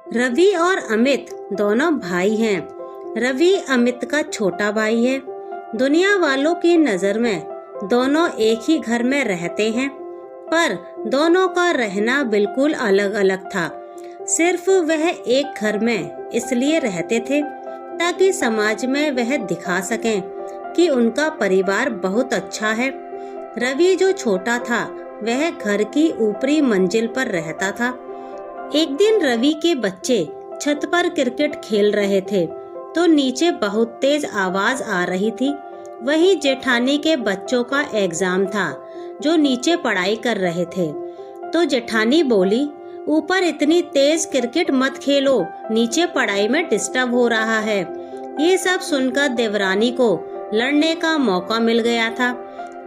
रवि और अमित दोनों भाई हैं। रवि अमित का छोटा भाई है। दुनिया वालों की नजर में दोनों एक ही घर में रहते हैं, पर दोनों का रहना बिल्कुल अलग अलग था। सिर्फ वह एक घर में इसलिए रहते थे ताकि समाज में वह दिखा सकें कि उनका परिवार बहुत अच्छा है। रवि जो छोटा था वह घर की ऊपरी मंजिल पर रहता था। एक दिन रवि के बच्चे छत पर क्रिकेट खेल रहे थे तो नीचे बहुत तेज आवाज आ रही थी। वही जेठानी के बच्चों का एग्जाम था जो नीचे पढ़ाई कर रहे थे। तो जेठानी बोली, ऊपर इतनी तेज क्रिकेट मत खेलो, नीचे पढ़ाई में डिस्टर्ब हो रहा है। ये सब सुनकर देवरानी को लड़ने का मौका मिल गया था।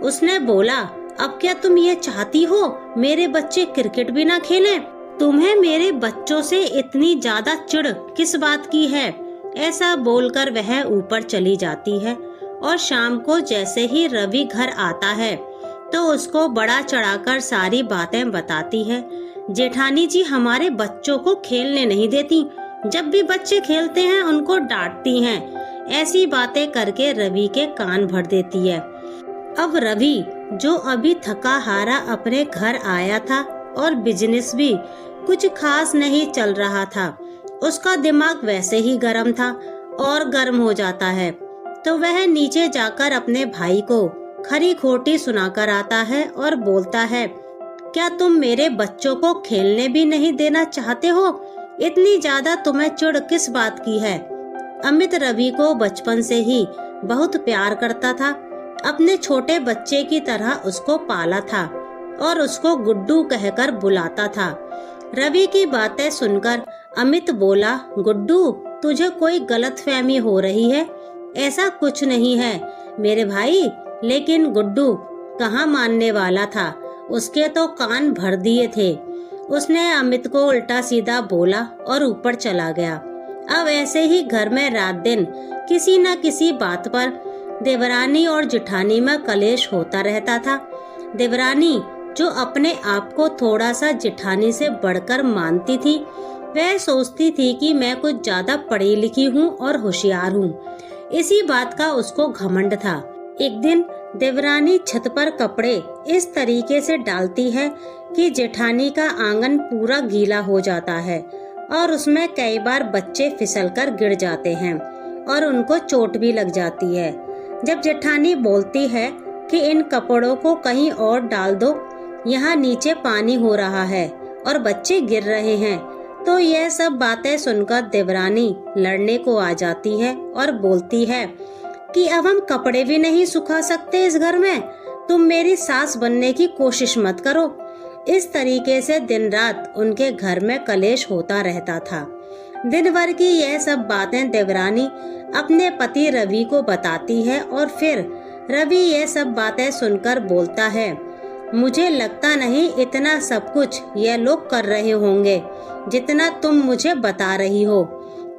उसने बोला, अब क्या तुम ये चाहती हो मेरे बच्चे क्रिकेट भी ना खेलें? तुम्हें मेरे बच्चों से इतनी ज्यादा चिढ़ किस बात की है? ऐसा बोलकर वह ऊपर चली जाती है और शाम को जैसे ही रवि घर आता है तो उसको बड़ा चढ़ाकर सारी बातें बताती है। जेठानी जी हमारे बच्चों को खेलने नहीं देती, जब भी बच्चे खेलते हैं उनको डांटती हैं। ऐसी बातें करके रवि के कान भर देती है। अब रवि जो अभी थका हारा अपने घर आया था और बिजनेस भी कुछ खास नहीं चल रहा था, उसका दिमाग वैसे ही गर्म था और गर्म हो जाता है। तो वह नीचे जाकर अपने भाई को खरी खोटी सुनाकर आता है और बोलता है, क्या तुम मेरे बच्चों को खेलने भी नहीं देना चाहते हो? इतनी ज्यादा तुम्हें चिढ़ किस बात की है? अमित रवि को बचपन से ही बहुत प्यार करता था। अपने छोटे बच्चे की तरह उसको पाला था और उसको गुड्डू कहकर बुलाता था। रवि की बातें सुनकर अमित बोला, गुड्डू तुझे कोई गलतफहमी हो रही है, ऐसा कुछ नहीं है मेरे भाई। लेकिन गुड्डू कहाँ मानने वाला था, उसके तो कान भर दिए थे। उसने अमित को उल्टा सीधा बोला और ऊपर चला गया। अब ऐसे ही घर में रात दिन किसी न किसी बात पर देवरानी और जेठानी में कलेश होता रहता था। देवरानी जो अपने आप को थोड़ा सा जेठानी से बढ़कर मानती थी, वह सोचती थी कि मैं कुछ ज्यादा पढ़ी लिखी हूँ और होशियार हूँ। इसी बात का उसको घमंड था। एक दिन देवरानी छत पर कपड़े इस तरीके से डालती है कि जेठानी का आंगन पूरा गीला हो जाता है और उसमें कई बार बच्चे फिसलकर गिर जाते हैं और उनको चोट भी लग जाती है। जब जेठानी बोलती है कि इन कपड़ों को कहीं और डाल दो, यहाँ नीचे पानी हो रहा है और बच्चे गिर रहे हैं, तो यह सब बातें सुनकर देवरानी लड़ने को आ जाती है और बोलती है कि अब हम कपड़े भी नहीं सुखा सकते इस घर में, तुम मेरी सास बनने की कोशिश मत करो। इस तरीके से दिन रात उनके घर में कलेश होता रहता था। दिन भर की यह सब बातें देवरानी अपने पति रवि को बताती है और फिर रवि यह सब बातें सुनकर बोलता है, मुझे लगता नहीं इतना सब कुछ यह लोग कर रहे होंगे जितना तुम मुझे बता रही हो।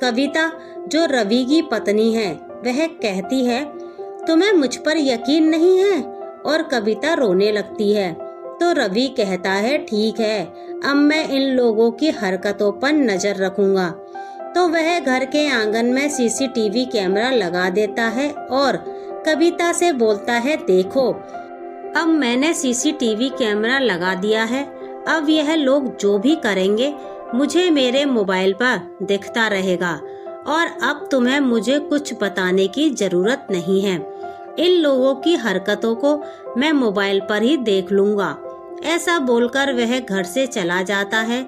कविता जो रवि की पत्नी है वह कहती है, तुम्हें मुझ पर यकीन नहीं है? और कविता रोने लगती है। तो रवि कहता है, ठीक है, अब मैं इन लोगों की हरकतों पर नजर रखूंगा। तो वह घर के आंगन में सीसीटीवी कैमरा लगा देता है और कविता से बोलता है, देखो अब मैंने सीसीटीवी कैमरा लगा दिया है, अब यह लोग जो भी करेंगे मुझे मेरे मोबाइल पर दिखता रहेगा और अब तुम्हें मुझे कुछ बताने की जरूरत नहीं है। इन लोगों की हरकतों को मैं मोबाइल पर ही देख लूंगा। ऐसा बोलकर वह घर से चला जाता है।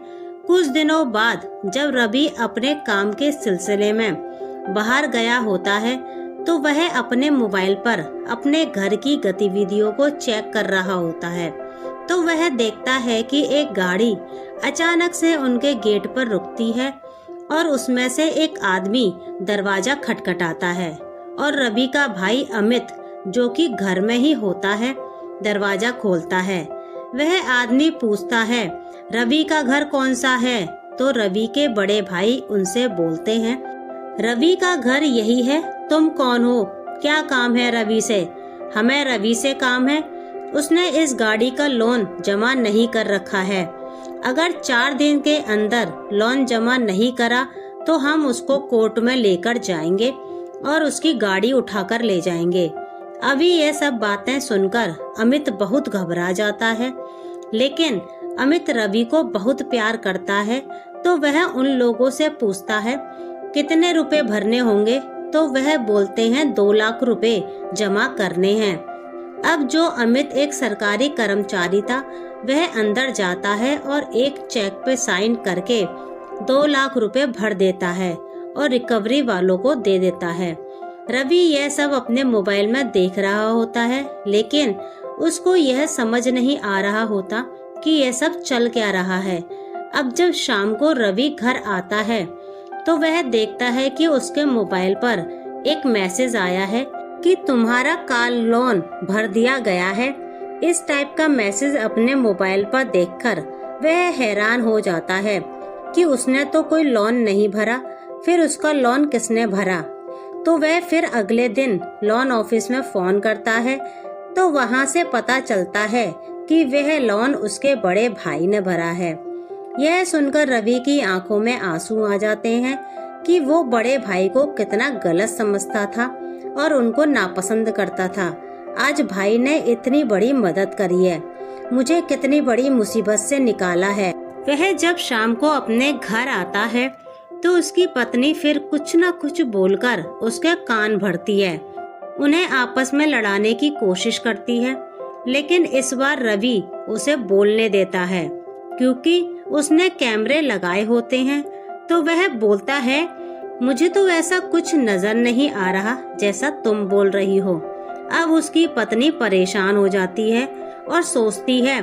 कुछ दिनों बाद जब रवि अपने काम के सिलसिले में बाहर गया होता है तो वह अपने मोबाइल पर अपने घर की गतिविधियों को चेक कर रहा होता है। तो वह देखता है कि एक गाड़ी अचानक से उनके गेट पर रुकती है और उसमें से एक आदमी दरवाजा खटखटाता है और रवि का भाई अमित जो कि घर में ही होता है दरवाजा खोलता है। वह आदमी पूछता है, रवि का घर कौन सा है? तो रवि के बड़े भाई उनसे बोलते हैं, रवि का घर यही है, तुम कौन हो? क्या काम है रवि से? हमें रवि से काम है, उसने इस गाड़ी का लोन जमा नहीं कर रखा है अगर 4 दिन के अंदर लोन जमा नहीं करा तो हम उसको कोर्ट में लेकर जाएंगे और उसकी गाड़ी उठाकर ले जाएंगे। अभी ये सब बातें सुनकर अमित बहुत घबरा जाता है, लेकिन अमित रवि को बहुत प्यार करता है तो वह उन लोगों से पूछता है कितने रुपए भरने होंगे, तो वह बोलते हैं 2 लाख रुपए जमा करने हैं। अब जो अमित एक सरकारी कर्मचारी था वह अंदर जाता है और एक चेक पे साइन करके 2 लाख रुपए भर देता है और रिकवरी वालों को दे देता है। रवि यह सब अपने मोबाइल में देख रहा होता है, लेकिन उसको यह समझ नहीं आ रहा होता कि यह सब चल क्या रहा है। अब जब शाम को रवि घर आता है तो वह देखता है कि उसके मोबाइल पर एक मैसेज आया है कि तुम्हारा कार लोन भर दिया गया है। इस टाइप का मैसेज अपने मोबाइल पर देखकर वह हैरान हो जाता है कि उसने तो कोई लोन नहीं भरा, फिर उसका लोन किसने भरा। तो वह फिर अगले दिन लोन ऑफिस में फोन करता है तो वहाँ से पता चलता है कि वह लोन उसके बड़े भाई ने भरा है। यह सुनकर रवि की आंखों में आंसू आ जाते हैं कि वो बड़े भाई को कितना गलत समझता था और उनको नापसंद करता था। आज भाई ने इतनी बड़ी मदद करी है, मुझे कितनी बड़ी मुसीबत से निकाला है। वह जब शाम को अपने घर आता है तो उसकी पत्नी फिर कुछ न कुछ बोलकर उसके कान भरती है, उन्हें आपस में लड़ाने की कोशिश करती है, लेकिन इस बार रवि उसे बोलने देता है क्योंकि उसने कैमरे लगाए होते हैं। तो वह बोलता है मुझे तो ऐसा कुछ नजर नहीं आ रहा जैसा तुम बोल रही हो। अब उसकी पत्नी परेशान हो जाती है और सोचती है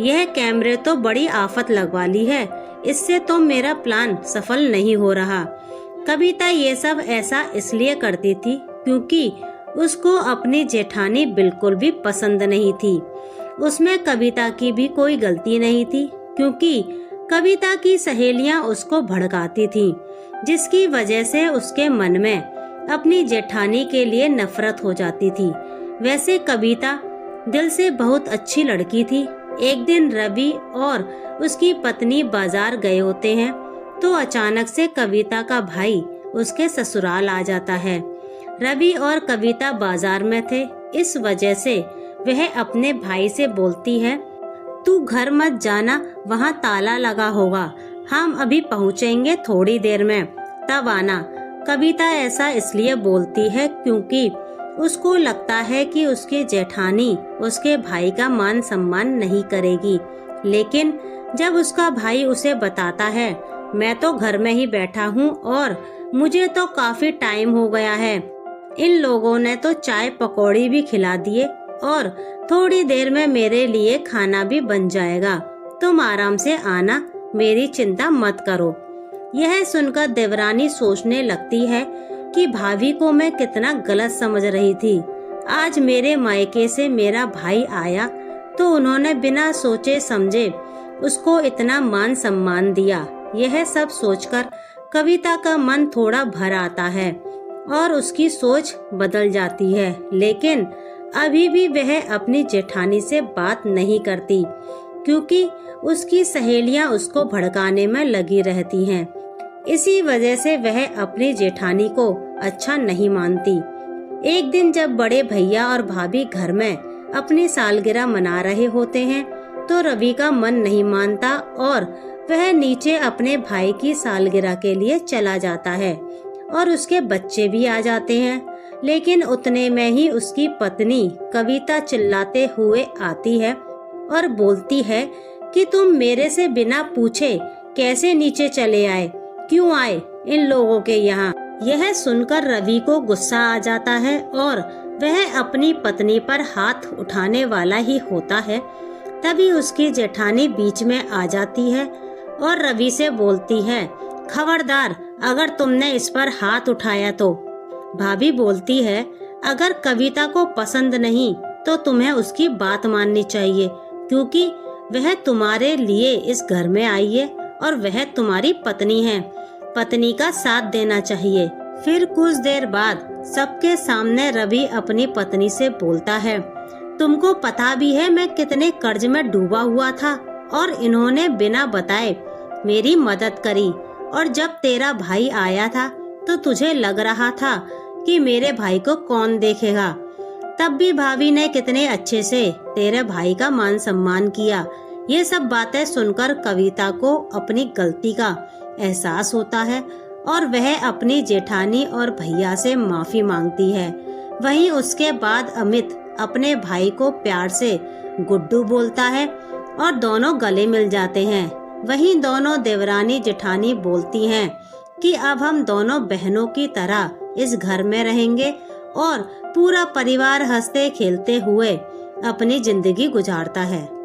यह कैमरे तो बड़ी आफत लगवा ली है, इससे तो मेरा प्लान सफल नहीं हो रहा। कविता ये सब ऐसा इसलिए करती थी क्योंकि उसको अपनी जेठानी बिल्कुल भी पसंद नहीं थी। उसमें कविता की भी कोई गलती नहीं थी क्योंकि कविता की सहेलियां उसको भड़काती थीं, जिसकी वजह से उसके मन में अपनी जेठानी के लिए नफरत हो जाती थी। वैसे कविता दिल से बहुत अच्छी लड़की थी। एक दिन रवि और उसकी पत्नी बाजार गए होते हैं तो अचानक से कविता का भाई उसके ससुराल आ जाता है। रवि और कविता बाजार में थे, इस वजह से वह अपने भाई से बोलती है तू घर मत जाना, वहाँ ताला लगा होगा, हम अभी पहुँचेंगे थोड़ी देर में, तब आना। कविता ऐसा इसलिए बोलती है क्योंकि उसको लगता है कि उसकी जेठानी उसके भाई का मान सम्मान नहीं करेगी। लेकिन जब उसका भाई उसे बताता है मैं तो घर में ही बैठा हूँ और मुझे तो काफी टाइम हो गया है, इन लोगों ने तो चाय पकौड़ी भी खिला दिए और थोड़ी देर में मेरे लिए खाना भी बन जाएगा, तुम आराम से आना, मेरी चिंता मत करो। यह सुनकर देवरानी सोचने लगती है कि भाभी को मैं कितना गलत समझ रही थी। आज मेरे मायके से मेरा भाई आया तो उन्होंने बिना सोचे समझे उसको इतना मान सम्मान दिया। यह सब सोचकर कविता का मन थोड़ा भर आता है और उसकी सोच बदल जाती है, लेकिन अभी भी वह अपनी जेठानी से बात नहीं करती क्योंकि उसकी सहेलियां उसको भड़काने में लगी रहती हैं। इसी वजह से वह अपनी जेठानी को अच्छा नहीं मानती। एक दिन जब बड़े भैया और भाभी घर में अपनी सालगिरह मना रहे होते हैं तो रवि का मन नहीं मानता और वह नीचे अपने भाई की सालगिरह के लिए चला जाता है और उसके बच्चे भी आ जाते हैं। लेकिन उतने में ही उसकी पत्नी कविता चिल्लाते हुए आती है और बोलती है कि तुम मेरे से बिना पूछे कैसे नीचे चले आए, क्यों आए इन लोगों के यहाँ। यह सुनकर रवि को गुस्सा आ जाता है और वह अपनी पत्नी पर हाथ उठाने वाला ही होता है। तभी उसकी जेठानी बीच में आ जाती है और रवि से बोलती है खबरदार अगर तुमने इस पर हाथ उठाया तो। भाभी बोलती है अगर कविता को पसंद नहीं तो तुम्हें उसकी बात माननी चाहिए क्योंकि वह तुम्हारे लिए इस घर में आई है और वह तुम्हारी पत्नी है, पत्नी का साथ देना चाहिए। फिर कुछ देर बाद सबके सामने रवि अपनी पत्नी से बोलता है तुमको पता भी है मैं कितने कर्ज में डूबा हुआ था और इन्होंने बिना बताए मेरी मदद करी। और जब तेरा भाई आया था तो तुझे लग रहा था कि मेरे भाई को कौन देखेगा, तब भी भाभी ने कितने अच्छे से तेरे भाई का मान सम्मान किया। ये सब बातें सुनकर कविता को अपनी गलती का एहसास होता है और वह अपनी जेठानी और भैया से माफी मांगती है। वहीं उसके बाद अमित अपने भाई को प्यार से गुड्डू बोलता है और दोनों गले मिल जाते हैं। वहीं दोनों देवरानी जेठानी बोलती हैं कि अब हम दोनों बहनों की तरह इस घर में रहेंगे और पूरा परिवार हंसते खेलते हुए अपनी जिंदगी गुजारता है।